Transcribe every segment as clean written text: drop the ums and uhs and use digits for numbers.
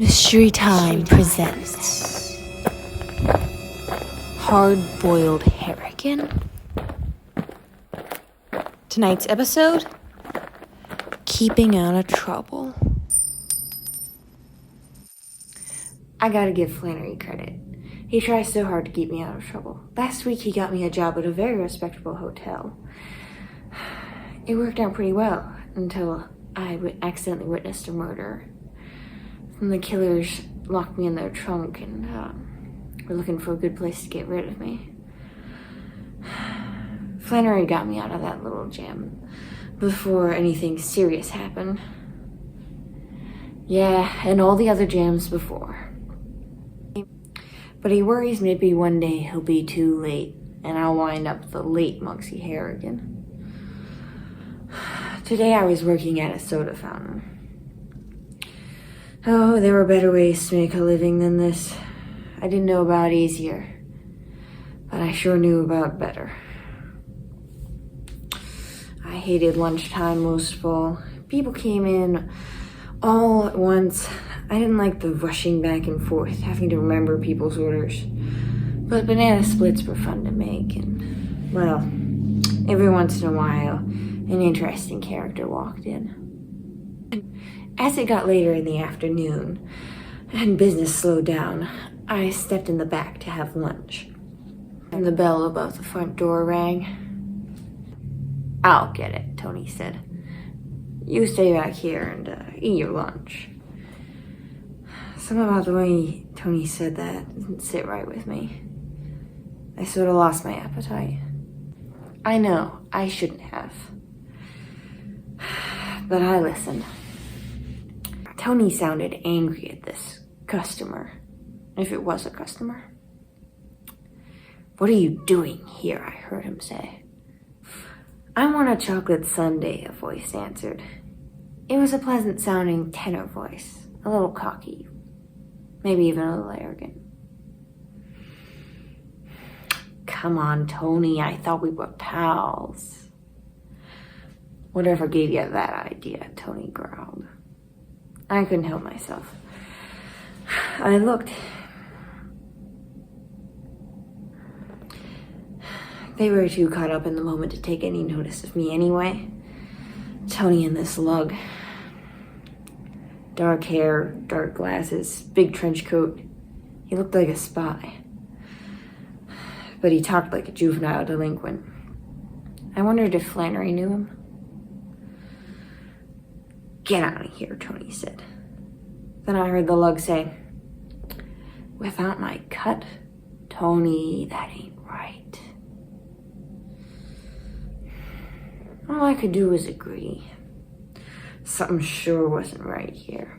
Mystery Time presents Hardboiled Harrigan. Tonight's episode, Keeping Out of Trouble. I gotta give Flannery credit. He tries so hard to keep me out of trouble. Last week he got me a job at a very respectable hotel. It worked out pretty well until I accidentally witnessed a murder. And the killers locked me in their trunk and were looking for a good place to get rid of me. Flannery got me out of that little jam before anything serious happened. Yeah, and all the other jams before. But he worries maybe one day he'll be too late and I'll wind up the late Monksy Harrigan. Today I was working at a soda fountain. Oh, there were better ways to make a living than this. I didn't know about easier, but I sure knew about better. I hated lunchtime most of all. People came in all at once. I didn't like the rushing back and forth, having to remember people's orders. But banana splits were fun to make, and, well, every once in a while, an interesting character walked in. As it got later in the afternoon and business slowed down, I stepped in the back to have lunch. And the bell above the front door rang. "I'll get it," Tony said. "You stay back here and eat your lunch." Something about the way Tony said that didn't sit right with me. I sort of lost my appetite. I know, I shouldn't have. But I listened. Tony sounded angry at this customer, if it was a customer. "What are you doing here?" I heard him say. "I want a chocolate sundae," a voice answered. It was a pleasant-sounding tenor voice, a little cocky, maybe even a little arrogant. "Come on, Tony, I thought we were pals." "Whatever gave you that idea?" Tony growled. I couldn't help myself. I looked. They were too caught up in the moment to take any notice of me anyway. Tony and this lug. Dark hair, dark glasses, big trench coat. He looked like a spy. But he talked like a juvenile delinquent. I wondered if Flannery knew him. "Get out of here," Tony said. Then I heard the lug say, "Without my cut? Tony, that ain't right." All I could do was agree. Something sure wasn't right here.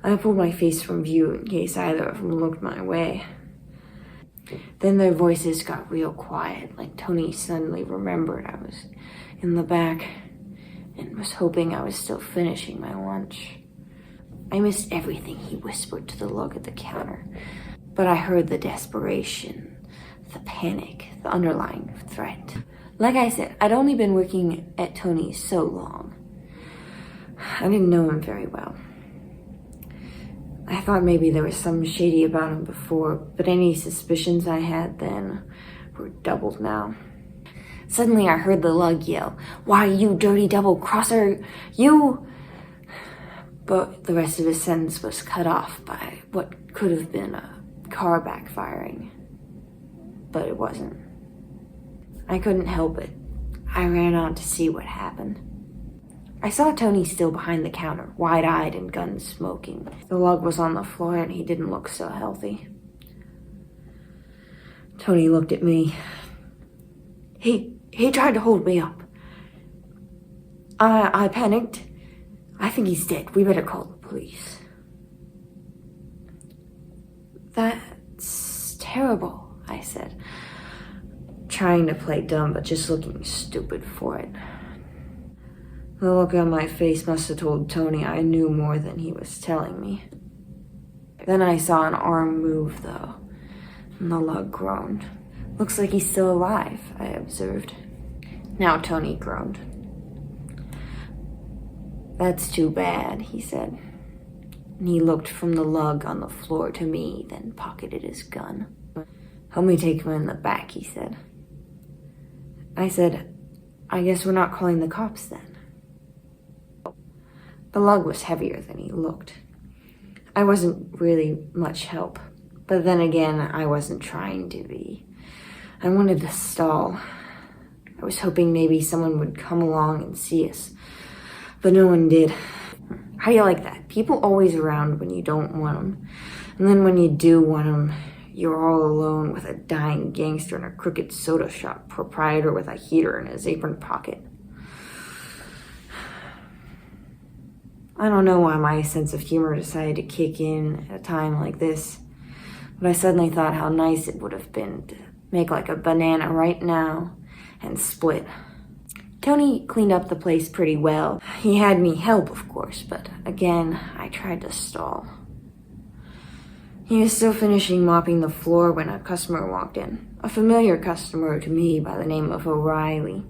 I pulled my face from view in case either of them looked my way. Then their voices got real quiet, like Tony suddenly remembered I was in the back and was hoping I was still finishing my lunch. I missed everything he whispered to the lug at the counter, but I heard the desperation, the panic, the underlying threat. Like I said, I'd only been working at Tony's so long. I didn't know him very well. I thought maybe there was something shady about him before, but any suspicions I had then were doubled now. Suddenly I heard the lug yell, "Why, you dirty double-crosser, you..." But the rest of his sentence was cut off by what could have been a car backfiring. But it wasn't. I couldn't help it. I ran out to see what happened. I saw Tony still behind the counter, wide-eyed and gun smoking. The lug was on the floor and he didn't look so healthy. Tony looked at me. He tried to hold me up. I panicked. "I think he's dead. We better call the police." "That's terrible," I said, trying to play dumb but just looking stupid for it. The look on my face must have told Tony I knew more than he was telling me. Then I saw an arm move, though, and the lug groaned. "Looks like he's still alive," I observed. Now Tony groaned. "That's too bad," he said. and he looked from the lug on the floor to me, then pocketed his gun. "Help me take him in the back," he said. I said, "I guess we're not calling the cops then." The lug was heavier than he looked. I wasn't really much help, but then again, I wasn't trying to be. I wanted to stall. I was hoping maybe someone would come along and see us, but no one did. How do you like that? People always around when you don't want them, and then when you do want them, you're all alone with a dying gangster and a crooked soda shop proprietor with a heater in his apron pocket. I don't know why my sense of humor decided to kick in at a time like this, but I suddenly thought how nice it would have been to make like a banana right now and split. Tony cleaned up the place pretty well. He had me help, of course, but again, I tried to stall. He was still finishing mopping the floor when a customer walked in. A familiar customer to me by the name of O'Reilly.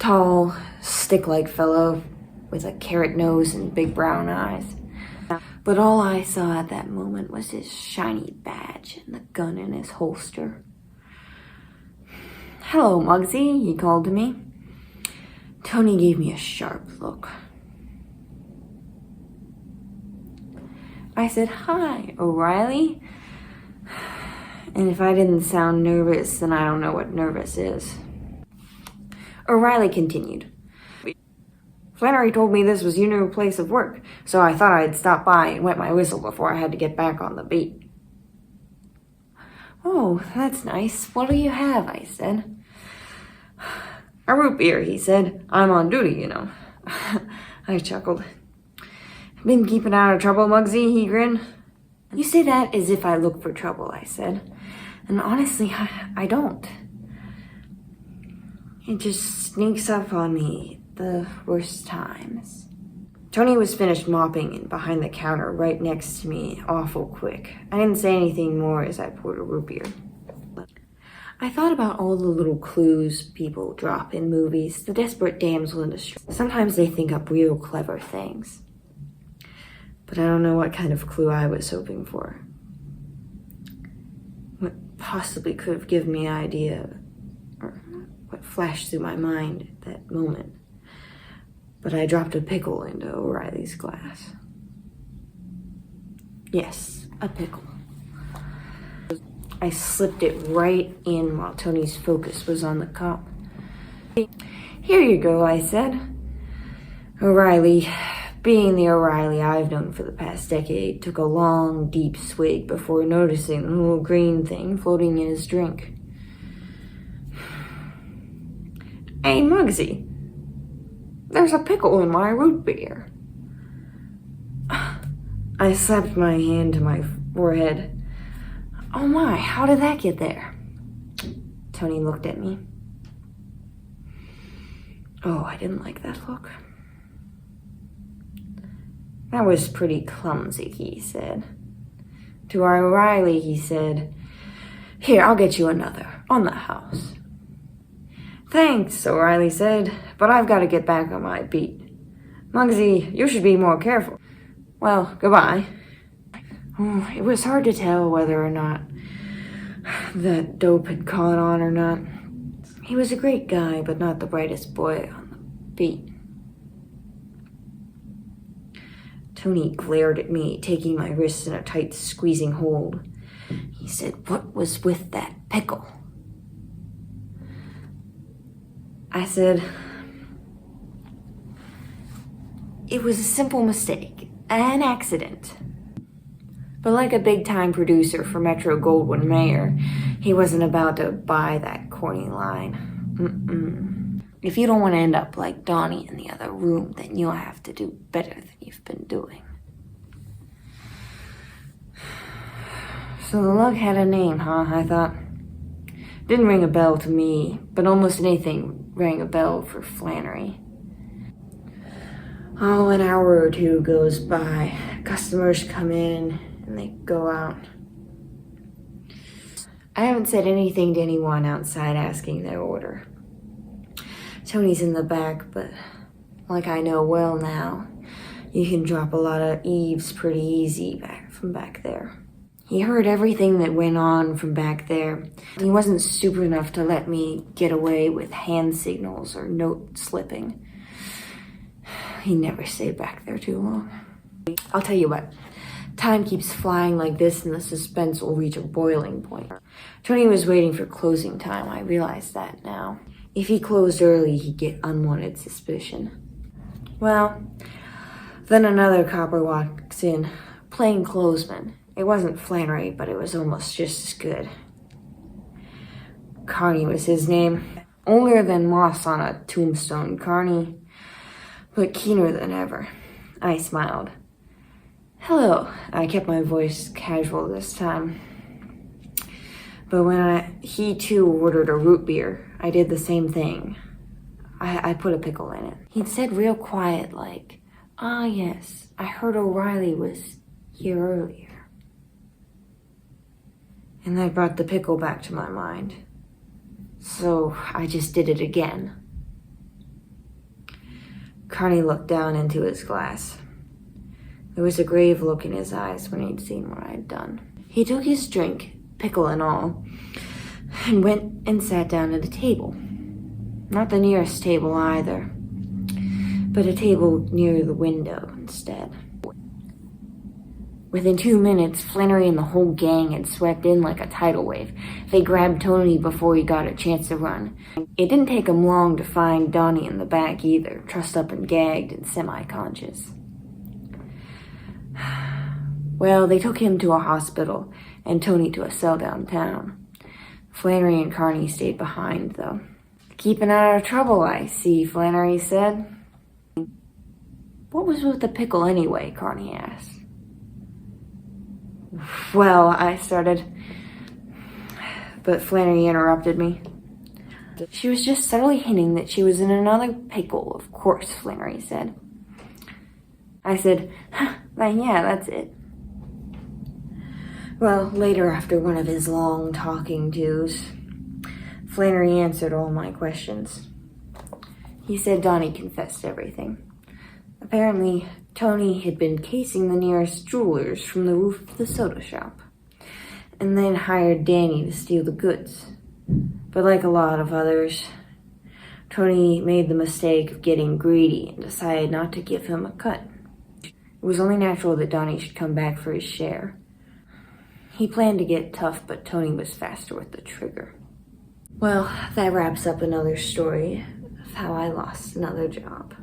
Tall, stick-like fellow with a carrot nose and big brown eyes. But all I saw at that moment was his shiny badge and the gun in his holster. "Hello, Muggsy," he called to me. Tony gave me a sharp look. I said, "Hi, O'Reilly." And if I didn't sound nervous, then I don't know what nervous is. O'Reilly continued. "Flannery told me this was your new place of work, so I thought I'd stop by and wet my whistle before I had to get back on the beat." "Oh, that's nice. What do you have?" I said. "A root beer," he said. "I'm on duty, you know." I chuckled. "Been keeping out of trouble, Muggsy?" he grinned. "You say that as if I look for trouble," I said. "And honestly, I don't. It just sneaks up on me the worst times." Tony was finished mopping and behind the counter right next to me awful quick. I didn't say anything more as I poured a root beer. I thought about all the little clues people drop in movies, the desperate damsel in distress. Sometimes they think up real clever things. But I don't know what kind of clue I was hoping for. What possibly could have given me an idea, or what flashed through my mind at that moment. But I dropped a pickle into O'Reilly's glass. Yes, a pickle. I slipped it right in while Tony's focus was on the cup. "Here you go," I said. O'Reilly, being the O'Reilly I've known for the past decade, took a long, deep swig before noticing the little green thing floating in his drink. "Hey, Muggsy, there's a pickle in my root beer." I slapped my hand to my forehead. "Oh my, how did that get there?" Tony looked at me. Oh, I didn't like that look. "That was pretty clumsy," he said. To O'Reilly, he said, "Here, I'll get you another, on the house." "Thanks," O'Reilly said, "but I've got to get back on my beat. Muggsy, you should be more careful. Well, goodbye." Oh, it was hard to tell whether or not that dope had caught on or not. He was a great guy, but not the brightest boy on the beat. Tony glared at me, taking my wrists in a tight, squeezing hold. He said, "What was with that pickle?" I said, "It was a simple mistake, an accident." But like a big-time producer for Metro-Goldwyn-Mayer, he wasn't about to buy that corny line. If you don't want to end up like Donnie in the other room, then you'll have to do better than you've been doing. So the lug had a name, huh? I thought. Didn't ring a bell to me, but almost anything rang a bell for Flannery. Oh, an hour or two goes by. Customers come in and they go out. I haven't said anything to anyone outside asking their order. Tony's in the back, but like I know well now, You can drop a lot of eaves pretty easy from back there. He heard everything that went on from back there. He wasn't stupid enough to let me get away with hand signals or note slipping. He never stayed back there too long. I'll tell you what, time keeps flying like this and the suspense will reach a boiling point. Tony was waiting for closing time, I realize that now. If he closed early, he'd get unwanted suspicion. Well, then another copper walks in, plainclothesman. It wasn't Flannery, but it was almost just as good. Carney was his name. Older than moss on a tombstone, Carney, but keener than ever. I smiled. Hello. I kept my voice casual this time. But when he too ordered a root beer, I did the same thing. I put a pickle in it. He'd said real quiet like, "Ah, yes, I heard O'Reilly was here earlier." And that brought the pickle back to my mind. So I just did it again. Carney looked down into his glass. There was a grave look in his eyes when he'd seen what I'd done. He took his drink, pickle and all, and went and sat down at a table. Not the nearest table either, but a table near the window instead. Within 2 minutes, Flannery and the whole gang had swept in like a tidal wave. They grabbed Tony before he got a chance to run. It didn't take him long to find Donnie in the back either, trussed up and gagged and semi-conscious. Well, they took him to a hospital and Tony to a cell downtown. Flannery and Carney stayed behind, though. "Keeping out of trouble, I see," Flannery said. "What was with the pickle anyway?" Carney asked. "Well," I started, but Flannery interrupted me. "She was just subtly hinting that she was in another pickle, of course," Flannery said. I said, "Yeah, that's it." Well, later, after one of his long talking tos, Flannery answered all my questions. He said Donnie confessed everything. Apparently, Tony had been casing the nearest jewelers from the roof of the soda shop, and then hired Danny to steal the goods. But like a lot of others, Tony made the mistake of getting greedy and decided not to give him a cut. It was only natural that Donnie should come back for his share. He planned to get tough, but Tony was faster with the trigger. Well, that wraps up another story of how I lost another job.